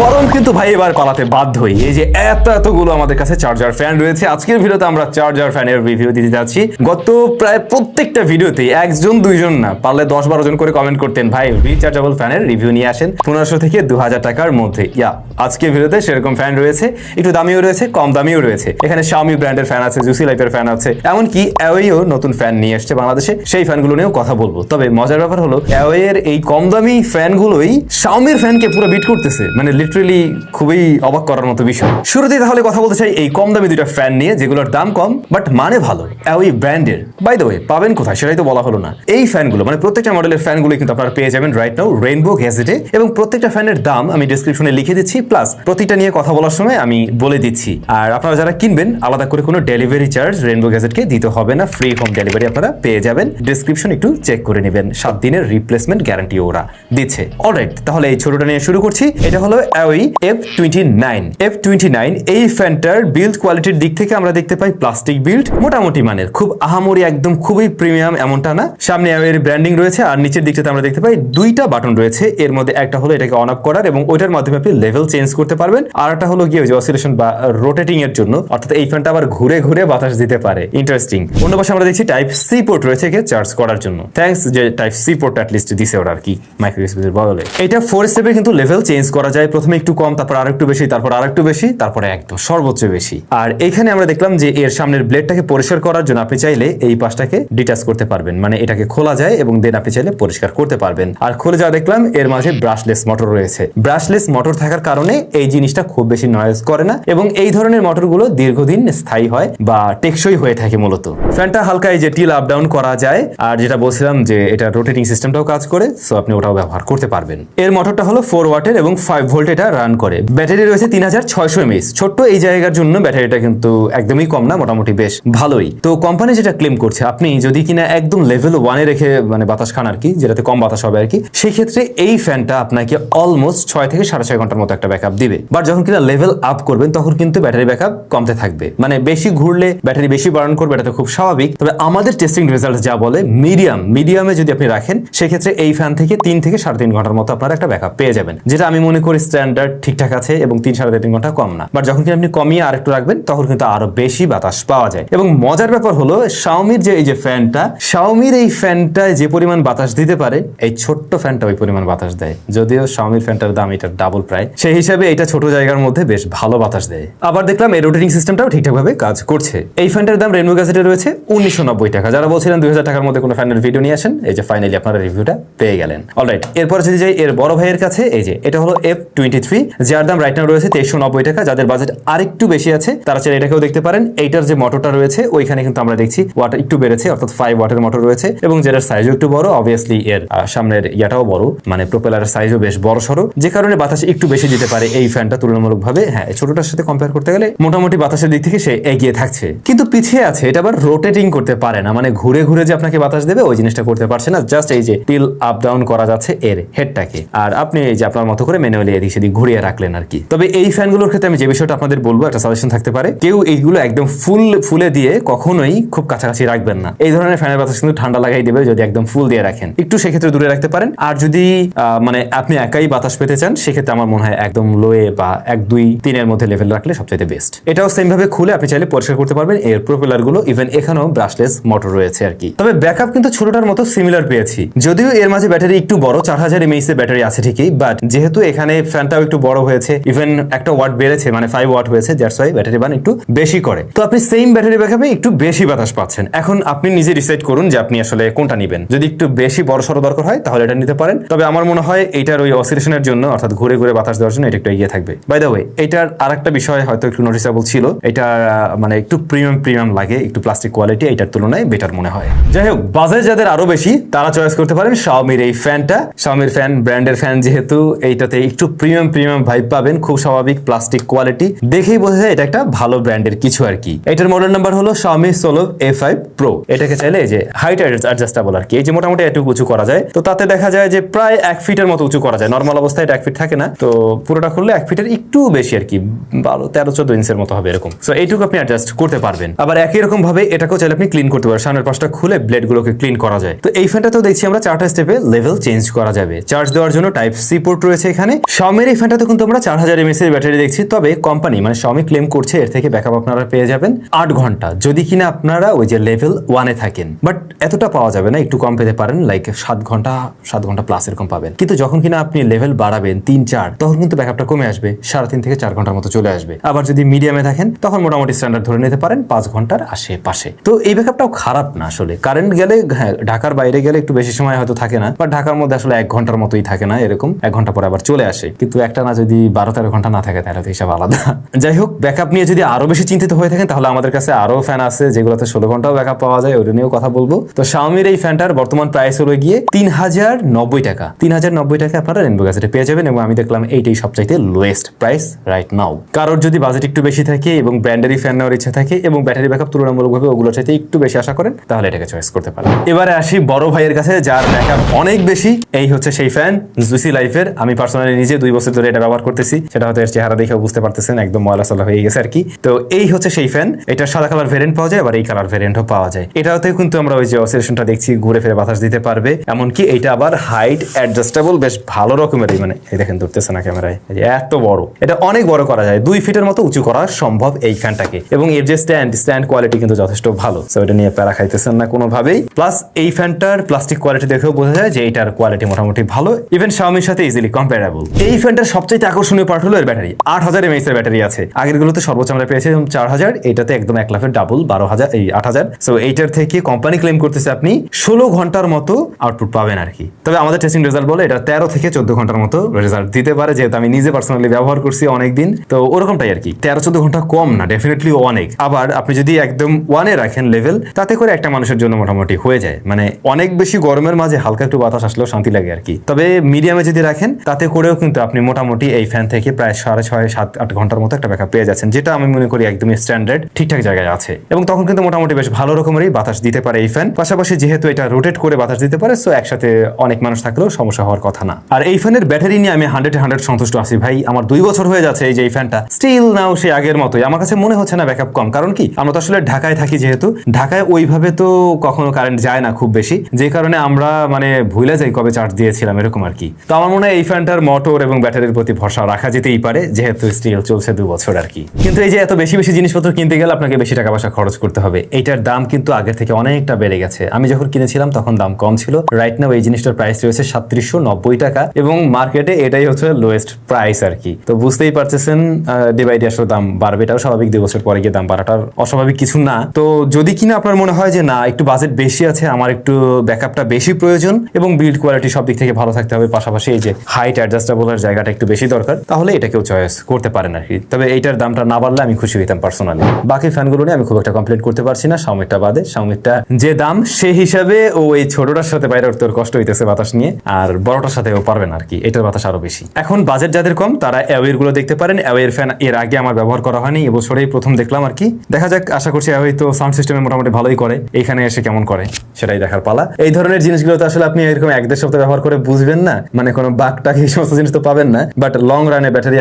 গরম কিন্তু ভাই এবার পালাতে বাধ্যই। এই যে এতগুলো আমাদের কাছে চার্জার ফ্যান রয়েছে, আজকের ভিডিওতে আমরা চার্জার ফ্যানের রিভিউ দিতে যাচ্ছি। গত প্রায় প্রত্যেকটা ভিডিওতে একজন দুইজন না পারলে 10-12 জন করে কমেন্ট করতেন, ভাই রিচার্জেবল ফ্যানের রিভিউ নিয়ে আসেন 1500 থেকে 2000 টাকার মধ্যে। আজকের ভিডিওতে সেরকম ফ্যান রয়েছে, একটু দামিও রয়েছে, কম দামিও রয়েছে। এখানে Xiaomi ব্র্যান্ডের ফ্যান আছে, জুসি লাইফের ফ্যান আছে, এমনকি অ্যাওয়েও নতুন ফ্যান নিয়ে আসছে বাংলাদেশে, সেই ফ্যানগুলো নিয়েও কথা বলবো। তবে মজার ব্যাপার হলো অ্যাওয়ের এই কম দামি ফ্যানগুলোই Xiaomiর ফ্যানকে পুরো বিট করতেছে, মানে লিটারেলি খুবই অবাক করার মতো বিষয়। শুরুতেই তাহলে কথা বলতে চাই এই কম দামি দুইটা ফ্যান নিয়ে, যেগুলোর দাম কম বাট মানে ভালো, অ্যাওয়ে ব্র্যান্ডের। বাই দ্য ওয়ে পাবেন কোথায় সেটাই তো বলা হলো না। এই ফ্যানগুলো মানে প্রত্যেকটা মডেলের ফ্যানগুলো কিন্তু আপনারা পেয়ে যাবেন রাইট নাও রেইনবো গ্যাজেটে, এবং প্রত্যেকটা ফ্যানের দাম আমি ডেসক্রিপশনে লিখে দিচ্ছি, প্লাস প্রতিটা নিয়ে কথা বলার সময় আমি বলে দিচ্ছি। আর আপনারা যারা কিনবেন আলাদা করে কোনো ডেলিভারি চার্জ রেইনবো গ্যাজেটকে দিতে হবে না, ফ্রি হোম ডেলিভারি আপনারা পেয়ে যাবেন। ডেসক্রিপশন একটু চেক করে নেবেন, 7 দিনের রিপ্লেসমেন্ট গ্যারান্টি ওরা দিচ্ছে। অলরাইট, তাহলে এই ছোটটা নিয়ে শুরু করছি। এটা হলো অ্যাওয়ে F29। এই ফ্যানটার বিল্ড কোয়ালিটির দিক থেকে আমরা দেখতে পাই প্লাস্টিক বিল্ড, মোটামুটি মানের, খুব আহামরি একদম খুবই প্রিমিয়াম এমনটা না। সামনে অ্যাওয়ের ব্র্যান্ডিং রয়েছে, আর নিচের দিকটাতে আমরা দেখতে পাই দুইটা বাটন রয়েছে। এর মধ্যে একটা হলো এটাকে অন অফ করার, এবং ওইটার মাধ্যমে আপনি লেভেল চেঞ্জ করতে পারবেন। আর একটা হলো গিয়ে যে অসিলেশন বা রোটেটিং এর জন্য, অর্থাৎ এই ফ্যানটা আবার ঘুরে ঘুরে বাতাস দিতে পারে। ইন্টারেস্টিং। অন্য পাশে আমরা দেখছি টাইপ সি পোর্ট রয়েছে একে চার্জ করার জন্য। থ্যাঙ্কস যে টাইপ সি পোর্ট অ্যাটলিস্ট দিছে ওরা আর কি, মাইক্রো ইউএসবি এর বদলে। এটা 4 স্টেপে কিন্তু লেভেল চেঞ্জ করা যায়, প্রথমে একটু কম, তারপর আরেকটু বেশি, তারপর আরেকটু বেশি, তারপরে একদম সর্বোচ্চ বেশি। আর এখানে আমরা দেখলাম যে এর সামনের ব্লেডটাকে পরিষ্কার করার জন্য আপনি চাইলে এই পাশটাকে ডিটাচ করতে পারবেন, মানে এটাকে খোলা যায় এবং দেন আপনি চাইলে পরিষ্কার করতে পারবেন। আর খুলে যা দেখলাম এর মাঝে ব্রাশলেস মোটর রয়েছে। ব্রাশলেস মোটর থাকার কারণে এই জিনিসটা খুব বেশি নয়েজ করে না, এবং এই ধরনের মোটরগুলো দীর্ঘদিন স্থায়ী হয় বা টেকসই হয়ে থাকে মূলত। ফ্যানটা হালকা এই যে টিল আপ ডাউন করা যায়, আর যেটা বলছিলাম যে এটা রোটেটিং সিস্টেমটাও কাজ করে, সো আপনি ওটাও ব্যবহার করতে পারবেন। এর মোটরটা হলো 4 ওয়াটের এবং 5 ভোল্ট এটা রান করে। ব্যাটারি রয়েছে 3600 mAh। ছোট্ট এই জায়গার জন্য ব্যাটারিটা কিন্তু একদমই কম না, মোটামুটি বেশ ভালোই। তো কোম্পানি যেটা ক্লেম করছে, আপনি যদি কিনা একদম লেভেল 1 এ রেখে মানে বাতাস খান আর কি, যেটাতে কম বাতাস হবে আর কি, সেই ক্ষেত্রে এই ফ্যানটা আপনাকে অলমোস্ট 6 থেকে 6.5 ঘন্টার মতো একটা ব্যাকআপ দিবে। বাট যখন কিনা লেভেল আপ করবেন তখন কিন্তু ব্যাটারি ব্যাকআপ কমতে থাকবে, মানে বেশি ঘুরলে ব্যাটারি বেশি বার্ন করবে, এটা তো খুব স্বাভাবিক। তবে আমাদের টেস্টিং রেজাল্ট যা বলে মিডিয়ামে যদি আপনি রাখেন, সেক্ষেত্রে এই ফ্যান থেকে 3 থেকে 3.5 ঘন্টার মতো আপনারা একটা ব্যাকআপ পেয়ে যাবেন, যেটা আমি মনে করি স্ট্যান্ডার্ড ঠিকঠাক আছে, এবং 3-3.5 ঘন্টা কম না। বাট যখন কিনা আপনি কমিয়ে আরেকটু রাখবেন তখন কিন্তু আরো বেশি বাতাস পাওয়া যায়। এবং মজার ব্যাপার হলো Xiaomiর যে এই যে ফ্যানটা, Xiaomiর এই ফ্যানটায় যে পরিমাণ বাতাস দিতে পারে, এই ছোট্ট ফ্যানটা ওই পরিমাণ বাতাস দেয়। যদিও Xiaomiর ফ্যানটার দাম এটা ডাবল প্রায়, সেই হিসাবে এটা ছোট জায়গার মধ্যে বেশ ভালো বাতাস দেয়। আবার দেখলাম এই রোটেটিং সিস্টেমটাও ঠিকঠাকভাবে কাজ করছে। এই ফ্যানটার দাম রেইনবো গ্যাজেটে রয়েছে 1990 টাকা। যারা বলছিলেন 2000 টাকার মধ্যে কোনো ফ্যানের ভিডিও নিয়ে আসেন, এই যে ফাইনালি আপনারা রিভিউটা পেয়ে গেলেন। অলরাইট, এরপর যদি যাই এর বড় ভাইয়ের কাছে, এই যে এটা হলো F23, যার দাম রাইট নাও রয়েছে 2390 টাকা। যাদের বাজেট আরেকটু বেশি আছে তারা চাইলে এটাকেও দেখতে পারেন। এইটার যে মোটরটা রয়েছে ওইখানে কিন্তু আমরা দেখছি ওয়াট একটু বেড়েছে, অর্থাৎ 5 ওয়াটের মোটর রয়েছে, এবং যেটার সাইজও একটু বড়। অবভিয়াসলি এর সামনের ইয়াটাও বড়, মানে প্রোপেলারের সাইজও বেশ বড় সড়ো, যে কারণে বাতাস একটু বেশি দিতে পারে এই ফ্যানটা তুলনামূলকভাবে। হ্যাঁ, ছোটটার সাথে কম্পেয়ার করতে গেলে মোটামুটি বাতাসের দিক থেকে সে এগিয়ে থাকছে, কিন্তু পিছিয়ে আছে। এটা আবার রোটেটিং করতে পারে না, মানে ঘুরে ঘুরে যে আপনাকে বাতাস দেবে ওই জিনিসটা করতে পারছে না। জাস্ট এই যে টিল আপ ডাউন করা যাচ্ছে এর হেডটাকে, আর আপনি এই যে আপনার মতো করে ম্যানুয়ালি এদিক সেদিক ঘুরিয়ে রাখলেন আর কি। তবে এই ফ্যানগুলোর ক্ষেত্রে আমি যে বিষয়টা আপনাদের বলবো, একটা সাজেশন থাকতে পারে, কেউ এইগুলো একদম ফুলে দিয়ে কখনোই খুব কাছাকাছি রাখবেন না। এই ধরনের ফ্যানের বাতাস কিন্তু ঠান্ডা লাগাই দেবে যদি একদম ফুল দিয়ে রাখেন। একটু সেক্ষেত্রে দূরে রাখতে পারেন। আর যদি মানে আপনি একাই বাতাস পেতে চান, সেক্ষেত্রে আমার মনে হয় একদম লোয়ে বা 1, 2, 3 এর মধ্যে লেভেল রাখলে সবচেয়ে বেস্ট। এটাও সেম ভাবে খুলে আপনি চাইলে পরিষ্কার করতে পারবেন। এর প্রোপেলার গুলো ইভেন এখানেও ব্রাশলেস মোটর রয়েছে আর কি। তবে ব্যাকআপ কিন্তু ছোটটার মতো সিমিলার পেয়েছি, যদিও এর মাঝে ব্যাটারি একটু বড়, 4000 mAh এর ব্যাটারি আছে ঠিকই, বাট যেহেতু এখানে ফ্যানটাও একটু বড় হয়েছে, ইভেন একটা ওয়াট বেড়েছে, মানে 5 ওয়াট হয়েছে, দ্যাটস ওয়াই ব্যাটারি বার্ন একটু বেশি করে। তো আপনি সেম ব্যাটারি ব্যাকআপে একটু বেশি বাতাস পাচ্ছেন। এখন আপনি নিজে ডিসাইড করুন যে আপনি আসলে কোনটা নেবেন। যদি একটু বেশি বড় সড়ো দরকার হয় তাহলে এটা নিতে পারেন। তবে আমার মনে হয় এইটার ওই অসিলেশনের জন্য, অর্থাৎ ঘুরে ঘুরে বাতাস দেওয়ার জন্য এটা একটু এগিয়ে থাকবে। বাই দ্য ওয়ে, এটার আরেকটা বিষয় হয়তো একটু নোটিসেবল ছিল, এটা মানে একটু প্রিমিয়াম লাগে, একটু প্লাস্টিক কোয়ালিটি এটার তুলনায় বেটার মনে হয়। যাই হোক, বাজেট যাদের আরো বেশি তারা চয়েস করতে পারেন Xiaomiর এই ফ্যানটা। Xiaomiর ফ্যান ব্র্যান্ডের ফ্যান, যেহেতু এইটাতে একটু প্রিমিয়াম ভাইব পাবেন, খুব স্বাভাবিক প্লাস্টিক কোয়ালিটি দেখেই বোঝা যায় এটা একটা ভালো ব্র্যান্ডের কিছু আর কি। এটার মডেল নাম্বার হলো Xiaomi Solo A5 Pro। এটাকে চাইলে যে হাইট অ্যাডজাস্টেবল আর কি, এই যে মোটামুটি একটু উঁচু করা যায়। তো তাতে দেখা যায় যে প্রায় 1 ফিটের মতো উঁচু করা যায়। নর্মাল অবস্থায় এটা 1 ফিট থাকে না, তো পুরোটা খুললে 1 ফিটের একটু বেশি আর কি, 13-14 ইঞ্চের মতো হবে এরকম। সো এইটুকু আপনি অ্যাডজাস্ট করতে পারবেন। আবার একই রকম ভাবে এটাকেও চাইলে আপনি ক্লিন করতে পারেন, সামনের পাশটা খুলে ব্লেড গুলোকে ক্লিন করা যায়। তো এই ফ্যানটাতেও দেখছি আমরা 4টা স্টেপে লেভেল চেঞ্জ করা যাবে। চার্জ দেওয়ার জন্য টাইপ সি পোর্ট রয়েছে এখানে। Xiaomi এই ফ্যানটাতে কিন্তু আমরা 4000 mAh এর ব্যাটারি দেখছি, তবে কোম্পানি মানে Xiaomi ক্লেম করছে এর থেকে ব্যাকআপ আপনারা পেয়ে যাবেন 8 ঘন্টা, যদি কিনা আপনারা ওই যে লেভেল 1 এ থাকেন। বাট এতটা পাওয়া যাবে না, একটু কম পেতে পারেন, লাইক 7 ঘন্টা প্লাস এরকম পাবেন। কিন্তু যখন কিনা আপনি লেভেল বাড়াবেন 3-4, তখন কিন্তু ব্যাকআপটা কমে আসবে, 3.5 থেকে 4 ঘন্টার মতো চলে আসবে। আবার যদি মিডিয়ামে থাকেন তখন মোটামুটি স্ট্যান্ডার্ড ধরে নিতে পারেন 5 ঘন্টার আশেপাশে। তো এই ব্যাকআপটাও খারাপ না আসলে। কারেন্ট গেলে হ্যাঁ, ঢাকার বাইরে গেলে একটু বেশি সময় হয়তো থাকে না, বা ঢাকার মধ্যে আসলে 1 ঘন্টার মতোই থাকে না, এরকম 1 ঘন্টা পরে আবার চলে আসে। কিন্তু একটা না যদি 12-13 ঘন্টা না থাকে তাহলে তো হিসাব আলাদা। যাই হোক, ব্যাকআপ নিয়ে যদি আরো বেশি চিন্তিত হয়ে থাকেন তাহলে আমাদের কাছে আরো ফ্যান আছে যেগুলোতে 16 ঘন্টাও ব্যাকআপ পাওয়া যায়, ওটা নিয়েও কথা বলবো। তো Xiaomi এই ফ্যানটার বর্তমান প্রাইস হলো গিয়ে 3090 টাকা। 3090 টাকা আপনারা রেনবো গ্যাজেটে পেয়ে যাবেন, এবং আমি দেখলাম এইটাই সবচাইতে লোয়েস্ট প্রাইস রাইট নাও। কারোর যদি বাজেট একটু বেশি থাকে এবং ব্র্যান্ডেরই ফ্যান নেওয়ার ইচ্ছা থাকে এবং ব্যাটারি ব্যাকআপ তুলনামূলকভাবে ওগুলোর চাইতে একটু বেশি আশা করেন, তাহলে এটাকে চয়েস করতে পারেন। এবারে আসি বড় ভাইয়ের কাছে যার ব্যাকআপ অনেক বেশি। এই হচ্ছে সেই ফ্যান জুসি লাইফের। আমি পার্সোনালি নিজে 2 বছর ধরে এটা ব্যবহার করতেছি, সেটা হয়তো এর চেহারা দেখেও বুঝতে পারতেছেন, একদম ময়লা সলা হয়ে গেছে আর কি। তো এই হচ্ছে সেই ফ্যান। এটা সাদা কালার ভেরিয়েন্ট পাওয়া যায়, আবার এই কালার ভেরিয়েন্টও পাওয়া যায়। এটাতে কিন্তু আমরা ওই যে অসিলেশনটা দেখছি, ঘুরে ফিরে বাতাস দিতে পারবে। এমনকি এটা আবার হাইট অ্যাডজাস্টেবল, বেশ ভালো রকমেরই, মানে এই দেখেন ধরতেছে না ক্যামেরায়, এত বড়, এটা অনেক বড় করা যায়, 2 ফিটের মতো উঁচু করা সম্ভব এই ফ্যানটাকে। এবং এর যে স্ট্যান্ড কোয়ালিটি কিন্তু যথেষ্ট ভালো, সো এটা নিয়ে প্যারা খাইতেছেন না কোনোভাবেই। প্লাস এই ফ্যানটার প্লাস্টিক কোয়ালিটি দেখেও বোঝা যায় যে এটার কোয়ালিটি মোটামুটি ভালো, ইভেন Xiaomiর সাথে ইজিলি কম্পারেবল। এই ফ্যানটার সবচেয়ে আকর্ষণীয় পার্ট হলো এর ব্যাটারি। 8000 mAh এর ব্যাটারি আছে। আগের গুলোতে সর্বোচ্চ আমরা পেয়েছিলাম 4000, এটাতে একদম 1 লাফের ডাবল 8000। সো এইটার থেকে কোম্পানি ক্লেম করতেছে আপনি 16 ঘন্টার মতো আউটপুট পাবেন আর কি। তবে আমাদের টেস্টিং রেজাল্ট বলে এটা 13 থেকে 14 ঘন্টার মতো রেজাল্ট দিতে পারে, যেহেতু আমি নিজে পার্সোনালি ব্যবহার করছি অনেকদিন। তো ওরকমটাই আর কি, 13-14 ঘন্টা কম না, ডেফিনেটলি অনেক। আবার আপনি যদি একদম 1 এ রাখেন লেভেল, তাতে করে একটা মানুষের জন্য মোটামুটি হয়ে যায়, মানে অনেক বেশি গরমের মাঝে হালকা একটু বাতাস আসলেও শান্তি লাগে আর কি। তবে মিডিয়ামে যদি রাখেন তাতে করেও কিন্তু আপনি মোটামুটি এই ফ্যান থেকে প্রায় 6.5-7-8 ঘন্টার মতো একটা ব্যাকআপ পেয়ে যাচ্ছেন, যেটা আমি মনে করি একদমই স্ট্যান্ডার্ড ঠিকঠাক জায়গায় আছে। এবং তখন কিন্তু মোটামুটি বেশ ভালো রকমেরই বাতাস দিতে পারে এই ফ্যান। পাশাপাশি যেহেতু এটা রোটেট করে বাতাস দিতে পারে, সো একসাথে অনেক মানুষ থাকলেও সমস্যা হওয়ার কথা না। আর এই ফ্যানের ব্যাটারি নিয়ে আমি 100 সন্তুষ্ট আছি ভাই। আমার 2 বছর হয়ে যাচ্ছে এই যে এই ফ্যানটা, স্টিল নাও সেই আগের মতোই। আমার কাছে মনে হচ্ছে না ব্যাকআপ কম, কারণ কি আমরা তো আসলে ঢাকায় থাকি, যেহেতু ঢাকায় ওইভাবে তো কখনো কারেন্ট যায় না খুব বেশি, যে কারণে আমরা মানে ভুলে যাই কবে চার্জ দিয়েছিলাম এরকম আর কি। তো আমার মনে হয় এই ফ্যানটার মোটর এবং ব্যাটারির প্রতি ভরসা রাখা যেতেই পারে, যেহেতু স্টিল চলছে 2 বছর আর কি। কিন্তু এই যে এত বেশি জিনিসপত্র কিনতে গেলে আপনাকে বেশি টাকা পয়সা খরচ করতে হবে। এইটার দাম কিন্তু আগের থেকে অনেকটা বেড়ে গেছে। আমি যখন কিনেছিলাম তখন দাম কম ছিল। রাইট নাও এই জিনিসটার প্রাইস রয়েছে 3790 টাকা, এবং মার্কেটে এটাই হচ্ছে লোয়েস্ট প্রাইস আর কি। তো বুঝতেই পারতেছেন ডে বাই ডে আসলে দাম বাড়বে, এটাও স্বাভাবিক। 2 বছর পরে গিয়ে দাম বাড়াটার অস্বাভাবিক কিছু না। তো যদি কিনা আপনার মনে হয় যে না একটু বাজেট বেশি আছে, আমার একটু ব্যাকআপটা বেশি প্রয়োজন এবং বিল্ড কোয়ালিটি সব দিক থেকে ভালো থাকতে হবে, পাশাপাশি এই যে হাইট অ্যাডজাস্টেবলের জায়গাটা একটু বেশি দরকার, তাহলে এটাকেও চয়েস করতে পারেন আর কি। তবে এইটার দামটা না বাড়লে আমি খুশি হইতাম পার্সোনালি। বাকি ফ্যানগুলো নিয়ে আমি খুব একটা কমপ্লেন করতে পারছি না, Xiaomiটা বাদে। Xiaomiটা যে দাম সেই হিসাবে ও এই ছোটটার সাথে বাইরে উঠতে ওর কষ্ট হইতেছে বাতাস নিয়ে, আর বড়টার সাথে ও পারবে না আর কি, এটার বাতাস আরো বেশি। এখন বাজেট যাদের কম তারা অ্যাওয়ের গুলো দেখতে পারেন। অ্যাওয়ের ফ্যান এর আগে আমার ব্যবহার করা হয়নি, এবছরেই প্রথম দেখলাম আর কি। দেখা যাক, আশা করছি অ্যাওয়ে তো সাউন্ড সিস্টেমে মোটামুটি ভালোই করে, এইখানে এসে কেমন করে সেটাই দেখার পালা। এই ধরনের জিনিসগুলো তো আসলে আপনি এরকম 1-1.5 সপ্তাহ ব্যবহার করে বুঝবেন না, মানে কোনো বাগটাকে এই সমস্ত জিনিস তো পাবেন না, বাট লং রানে ব্যাটারি